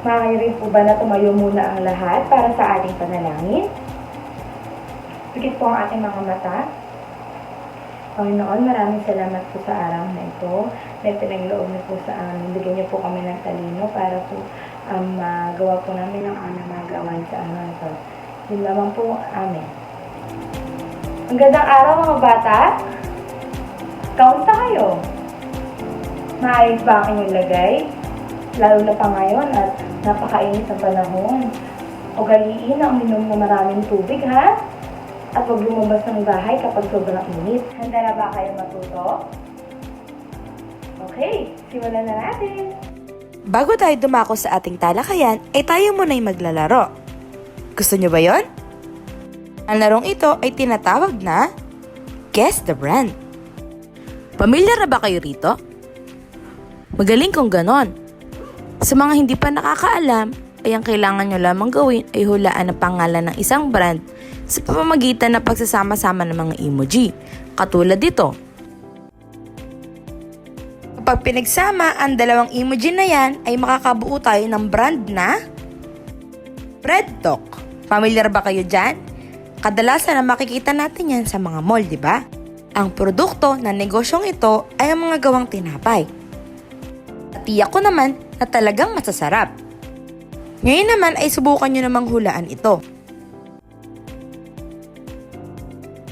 Maaari rin po ba na tumayo muna ang lahat para sa ating panalangin? Pikit po ang ating mga mata. Panginoon, maraming salamat po sa araw na ito. Na pinagloob niyo po sa amin. Bigyan niyo po kami ng talino para po magawa po namin ang aming mga gawain sa araw na ito. Yun lamang po. Amen. Ang gandang araw mga bata. Kaunta kayo? Maayos ba ang inyong lagay? Lalo na pa ngayon at napakainit ang panahon. Ugaliin ang uminom ng maraming tubig, ha? At huwag lumabas ng bahay kapag sobrang init. Handa na ba kayo matuto? Okay, simulan na natin! Bago tayo dumako sa ating talakayan, ay tayo muna'y maglalaro. Gusto nyo ba yon? Ang larong ito ay tinatawag na Guess the Brand. Pamilyar na ba kayo rito? Magaling kung ganon. Sa mga hindi pa nakakaalam, ay ang kailangan nyo lamang gawin ay hulaan ang pangalan ng isang brand sa pamamagitan ng pagsasama-sama ng mga emoji, katulad dito. Kapag pinagsama ang dalawang emoji na yan, ay makakabuo tayo ng brand na Bread Talk. Familiar ba kayo dyan? Kadalasan na makikita natin yan sa mga mall, di ba? Ang produkto ng negosyong ito ay ang mga gawang tinapay. At tiyak ko naman na talagang masasarap. Ngayon naman ay subukan nyo namang hulaan ito.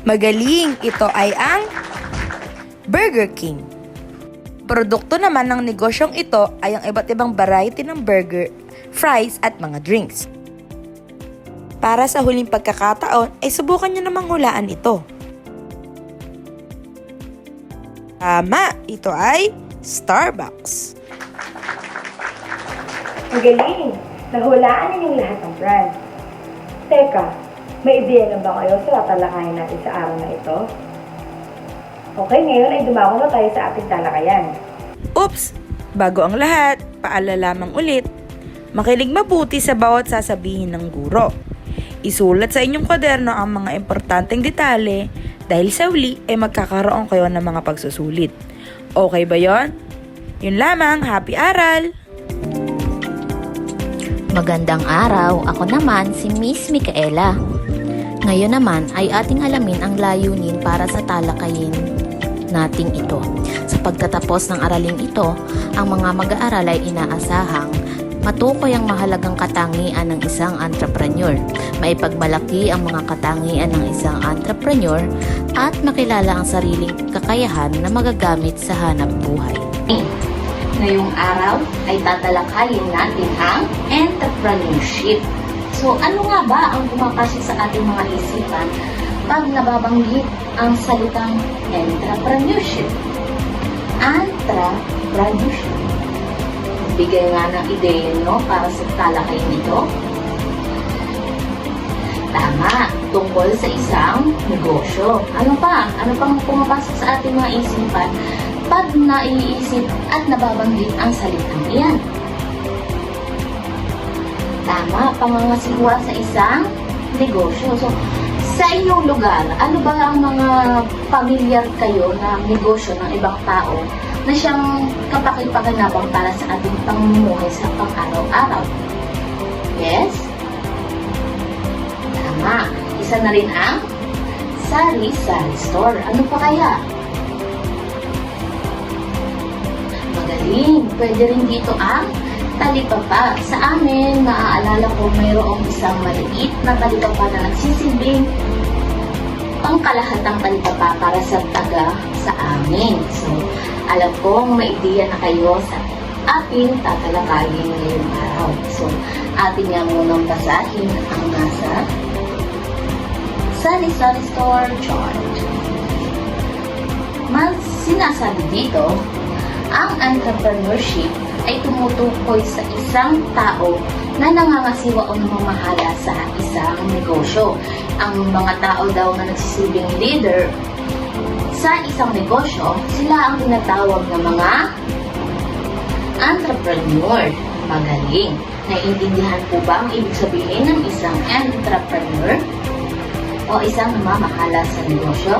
Magaling! Ito ay ang Burger King. Produkto naman ng negosyong ito ay ang iba't ibang variety ng burger, fries at mga drinks. Para sa huling pagkakataon ay subukan nyo namang hulaan ito. Tama! Ito ay Starbucks. Magaling! Nahulaan ninyong lahat ng brand. Teka, may ideya na ba kayo sa tatalakayan natin sa araw na ito? Okay, ngayon ay dumako na tayo sa ating talakayan. Oops! Bago ang lahat, paalala lamang ulit. Makinig mabuti sa bawat sasabihin ng guro. Isulat sa inyong kwaderno ang mga importanteng detalye dahil sa huli ay magkakaroon kayo ng mga pagsusulit. Okay ba yon? Yun lamang, happy aral! Magandang araw, ako naman si Miss Micaela. Ngayon naman ay ating alamin ang layunin para sa talakayin nating ito. Sa pagtatapos ng araling ito, ang mga mag-aaral ay inaasahang matukoy ang mahalagang katangian ng isang entrepreneur, maipagmalaki ang mga katangian ng isang entrepreneur at makilala ang sariling kakayahan na magagamit sa hanap buhay. Ngayong araw ay tatalakayin natin ang entrepreneurship. So ano nga ba ang pumapasok sa ating mga isipan pag nababanggit ang salitang entrepreneurship? Entrepreneurship. Bigay nga ng ideya para sa talakayin ito. Tama, tungkol sa isang negosyo. Ano pa? Ano pang pumapasok sa ating mga isipan pag naiisip at nababanggit ang salitang iyan? Tama, pangangasigwa sa isang negosyo. So, sa inyong lugar, ano ba ang mga pamilyar kayo na negosyo ng ibang tao na siyang kapakinabangan para sa ating pamumuhay sa pang-araw-araw? Yes? Tama, isa na rin ang sari-sari store. Ano pa kaya? Magaling, pwede rin dito ang talipapa. Sa amin, naaalala ko mayroong isang maliit na talipapa na nagsisilbing pangkalahatang talipapa para sa taga sa amin. So, alam kong may ideya na kayo sa ating tatalakayin ngayong araw. So, atin nga munang basahin ang nasa sari-sari store chart. Mas sinasabi dito, ang entrepreneurship ay tumutukoy sa isang tao na nangangasiwa o namamahala sa isang negosyo. Ang mga tao daw na nagsisilbing leader sa isang negosyo, sila ang tinatawag na mga entrepreneur. Magaling. Naiintindihan po ba ang ibig sabihin ng isang entrepreneur o isang namamahala sa negosyo?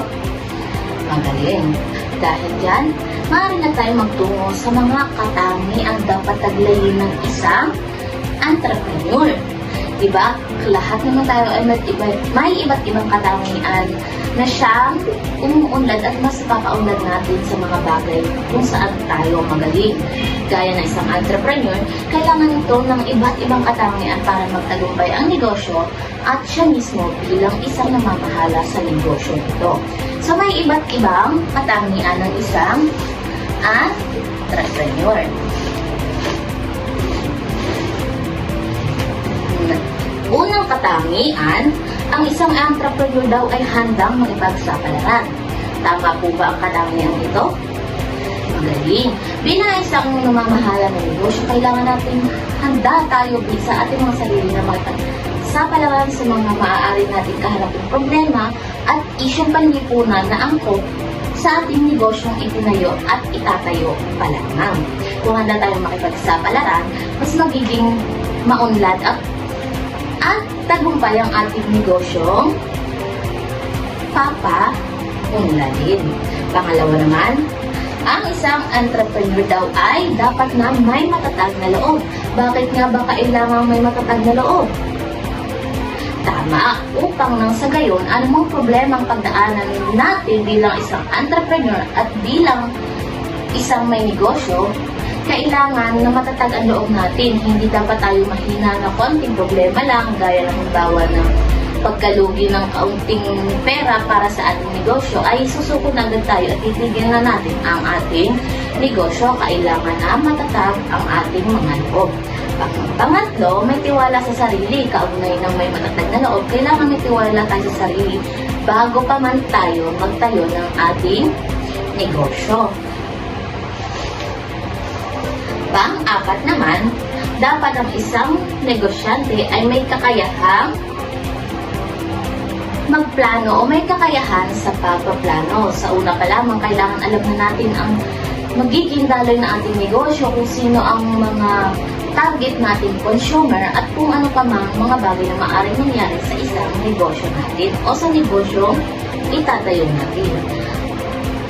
Magaling. Dahil dyan, maaari na tayo magtungo sa mga katangiang dapat taglayin ng isang entrepreneur. Diba? Lahat naman tayo ay may iba't ibang katangian na siyang umuunlad at mas papaunlad natin sa mga bagay kung saan tayo magaling. Gaya ng isang entrepreneur, kailangan ito ng iba't ibang katangian para magtagumpay ang negosyo at siya mismo bilang isang namamahala sa negosyo nito. So may iba't ibang katangian ng isang entrepreneur. Unang katangian, ang isang entrepreneur daw ay handang makipagsapalaran. Tama po ba ang katangian ito? Magaling. Bilang isang namamahala ng negosyo, kailangan natin handa tayo sa ating mga sarili na makipagsapalaran sa mga maaari natin kaharaping problema at isyong panlipunan na angkop sa ating negosyong itinayo at itatayo pa lamang. Kung handa tayong makipagsapalaran, mas magiging maunlad at tagumpay ang ating negosyong papaunladin. Pangalawa naman, ang isang entrepreneur daw ay dapat na may matatag na loob. Bakit nga ba kailangan may matatag na loob? Tama, upang nang sa gayon, anumang problema ang pagdaanan natin bilang isang entrepreneur at bilang isang may negosyo, kailangan na matatag ang loob natin. Hindi dapat tayo mahina na konting problema lang, gaya ng halimbawa ng pagkalugi ng kaunting pera para sa ating negosyo, ay susuko na agad tayo at titigil na natin ang ating negosyo. Kailangan na matatag ang ating mga loob. Pangatlo, may tiwala sa sarili. Kaugnay ng may matatag na loob, kailangan may tiwala tayo sa sarili bago pa man tayo magtayo ng ating negosyo. Pang-apat naman, dapat ang isang negosyante ay may kakayahang magplano o may kakayahan sa pagpaplano. Sa una pa lamang, kailangan alam na natin ang magiging daloy na ating negosyo, kung sino ang mga target nating consumer at kung ano pa mang mga bagay na maaaring mangyari sa isang negosyo natin o sa negosyong itatayo natin.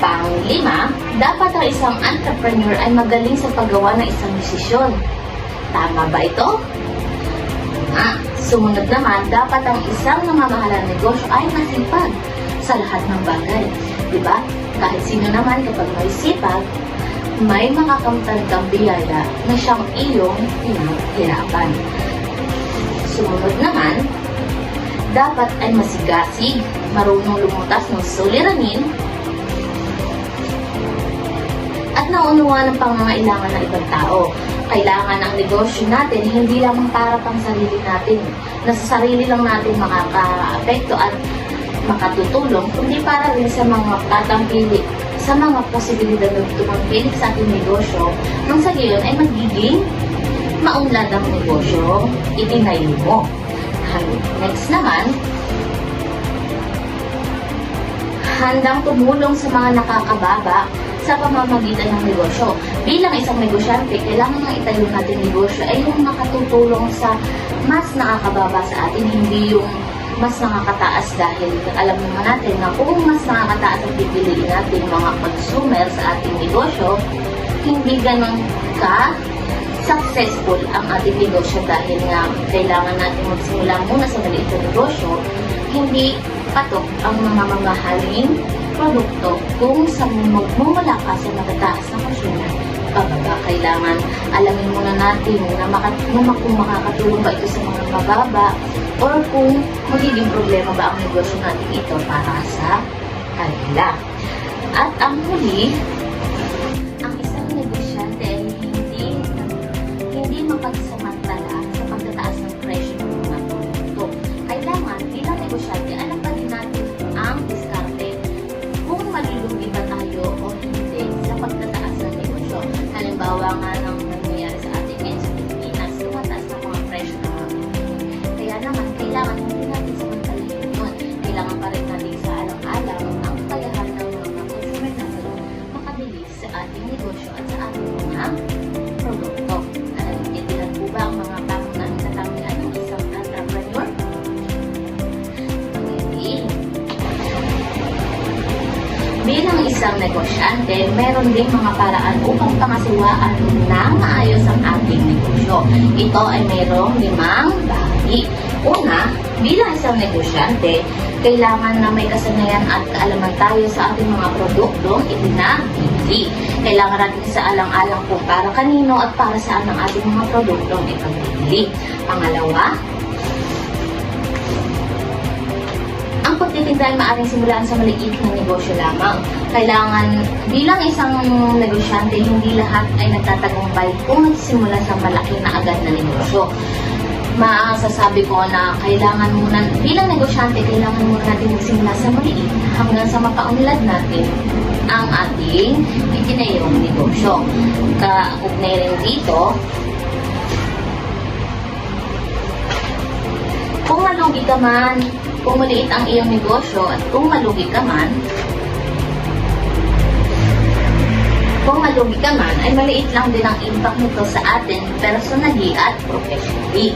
Pang-lima, dapat ang isang entrepreneur ay magaling sa paggawa ng isang desisyon. Tama ba ito? Sumunod naman, dapat ang isang namamahalang negosyo ay masipag sa lahat ng bagay. Diba? Kahit sino naman kapag may sipag, may makakamtang biyaya na siyang iyong hirapan. Sumunod naman, dapat ay masigasig, marunong lumutas ng suliranin, at naunuwa ng pangangailangan ng ibang tao. Kailangan ang negosyo natin hindi lamang para pang sarili natin, na sa sarili lang natin makaka-apekto at makatutulong, kundi para rin sa mga tatampili, sa mga posibilidad na tumangkilik sa ating negosyo, nang sa gayon ay magiging maunlad ang negosyo itinayo mo. Next naman, handang tumulong sa mga nakakababa sa pamamagitan ng negosyo. Bilang isang negosyante, kailangan na itayo natin negosyo ay yung nakatutulong sa mas nakakababa sa atin, hindi yung mas nakakataas, dahil alam naman natin na kung mas nakakataas ang pipiliin natin mga consumer sa ating negosyo, hindi ganun ka successful ang ating negosyo, dahil nga kailangan natin magsimula muna sa maliit na negosyo. Hindi patok ang namamahaling produkto kung sa magmumula ka sa matataas na consumer pababa. Kailangan alamin muna natin na kung makakatulong ba ito sa mga mababa or kung magiging problema ba ang negosyo natin ito para sa kanila. At ang huli, ang isang negosyante ay hindi mapagsamantala sa pagtataas ng presyo ng mga produkto. Kailangan bilang negosyante, alam pa din natin ang diskarte kung malulugi ba tayo o hindi sa pagtataas ng negosyo. Halimbawa nga ng nangyayari sa ating ngayon sa Pilipinas, tumataas ng mga presyo ng mga produkto. Kaya naman, kailangan hindi natin samantalahin yun. Kailangan pa rin natin sa alang-alang ang kakayahan ng mga consumer natin makabili sa ating negosyo at sa ating mga produkto. Naiintindihan po ba ang mga pangunahing katangian ng isang entrepreneur? Bilang isang negosyante, meron ding mga paraan upang pangasiwaan ng maayos ang ating negosyo. Ito ay mayroong 5 bahagi. Una, bilang isang negosyante, kailangan na may kasanayan at kaalaman tayo sa ating mga produktong ipinabibili. Kailangan natin sa alang-alang kung para kanino at para saan ang ating mga produktong ipinabibili. Pangalawa, ang pagtitinda ay maaaring simulan sa maliit na negosyo lamang. Kailangan, bilang isang negosyante, hindi lahat ay nagtatagumpay kung nagsimula sa malaki na agad na negosyo. Masasabi ko na kailangan muna, bilang negosyante, kailangan muna natin magsimula sa maliit hanggang sa mapaunlad natin ang ating itinayong negosyo. Kaugnay rin dito, kung malugi ka man, kung maliit ang iyong negosyo at kung malugi ka man, ay maliit lang din ang impact nito sa atin personally at professionally.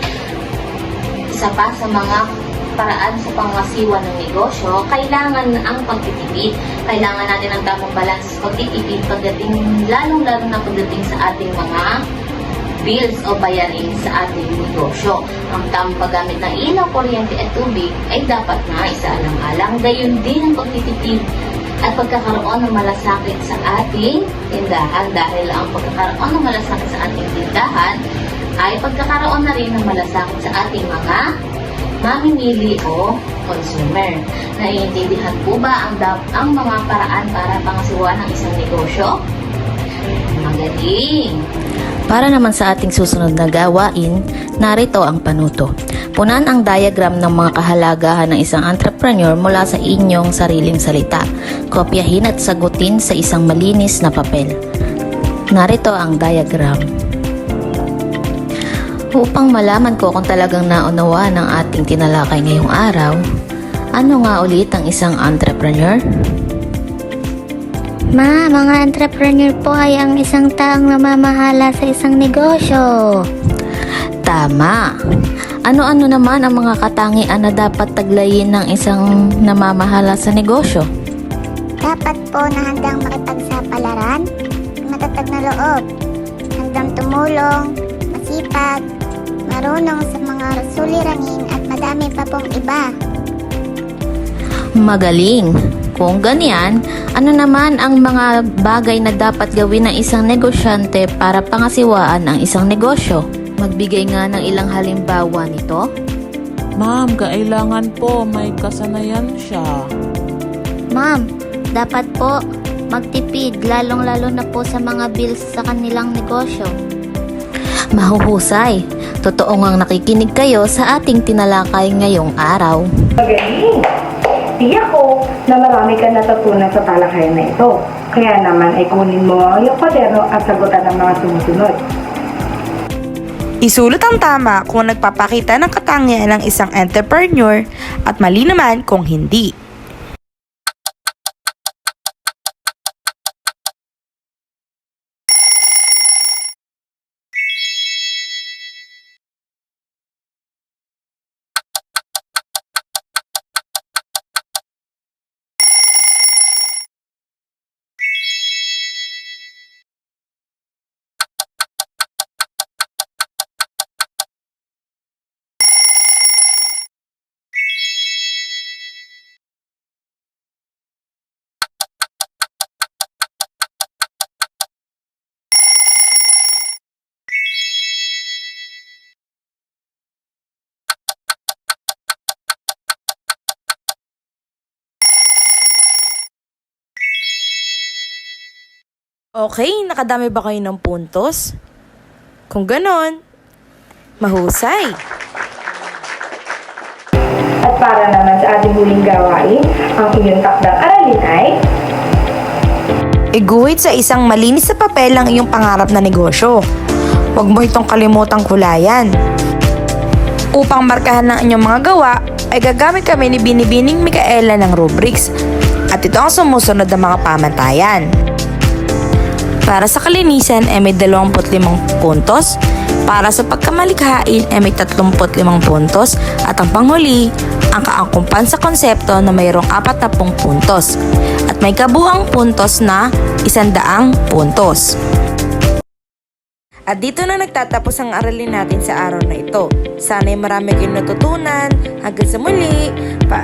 Isa pa sa mga paraan sa pangasiwa ng negosyo, kailangan ang pagtitipid. Kailangan natin ang tamang balance sa pagtitipid pagdating, lalong-lalo na pagdating sa ating mga bills o bayarin sa ating negosyo. Ang tamang paggamit ng ilaw, kuryente at tubig ay dapat na isaalang-alang. Gayon din ang pagtitipid at pagkakaroon ng malasakit sa ating tindahan, dahil ang pagkakaroon ng malasakit sa ating tindahan ay pagkakaroon na rin ng malasakit sa ating mga mamimili o consumer. Naiintindihan po ba ang mga paraan para pangasiwa ng isang negosyo? Magaling! Para naman sa ating susunod na gawain, narito ang panuto. Punan ang diagram ng mga kahalagahan ng isang entrepreneur mula sa inyong sariling salita. Kopyahin at sagutin sa isang malinis na papel. Narito ang diagram. Upang malaman ko kung talagang naunawa ng ating tinalakay ngayong araw, ano nga ulit ang isang entrepreneur? Ma, mga entrepreneur po ay ang isang taong namamahala sa isang negosyo. Tama! Ano-ano naman ang mga katangian na dapat taglayin ng isang namamahala sa negosyo? Dapat po na handang makipagsapalaran, matatag na loob, handang tumulong, masipag, marunong sa mga suliranin at madami pa pong iba. Magaling! Kung ganyan, ano naman ang mga bagay na dapat gawin ng isang negosyante para pangasiwaan ang isang negosyo? Magbigay nga ng ilang halimbawa nito. Ma'am, kailangan po may kasanayan siya. Ma'am, dapat po magtipid, lalong-lalo na po sa mga bills sa kanilang negosyo. Mahuhusay! Totoo ngang nakikinig kayo sa ating tinalakay ngayong araw. Magaling! Tiyak ko na marami ka natutunan sa talakayan na ito. Kaya naman ay kunin mo yung kwaderno at sagutan ng mga sumusunod. Isulat ang tama kung nagpapakita ng katangian ng isang entrepreneur at mali naman kung hindi. Okay, nakadami ba kayo ng puntos? Kung ganon, mahusay! At para naman sa ating huling gawain, ang iyong takdang aralin ay Iguhit sa isang malinis na papel ang iyong pangarap na negosyo. Huwag mo itong kalimutang kulayan. Upang markahan ng inyong mga gawa, ay gagamit kami ni Binibining Micaela ng rubrics. At ito ang sumusunod na mga pamantayan. Para sa kalinisan ay may 25 puntos. Para sa pagkamalikhain ay may 35 puntos. At ang panghuli, ang kaangkupan sa konsepto na mayroong 40 puntos. At may kabuang puntos na 100 puntos. At dito na nagtatapos ang aralin natin sa araw na ito. Sana'y marami kayong natutunan. Hanggang sa muli, paalam.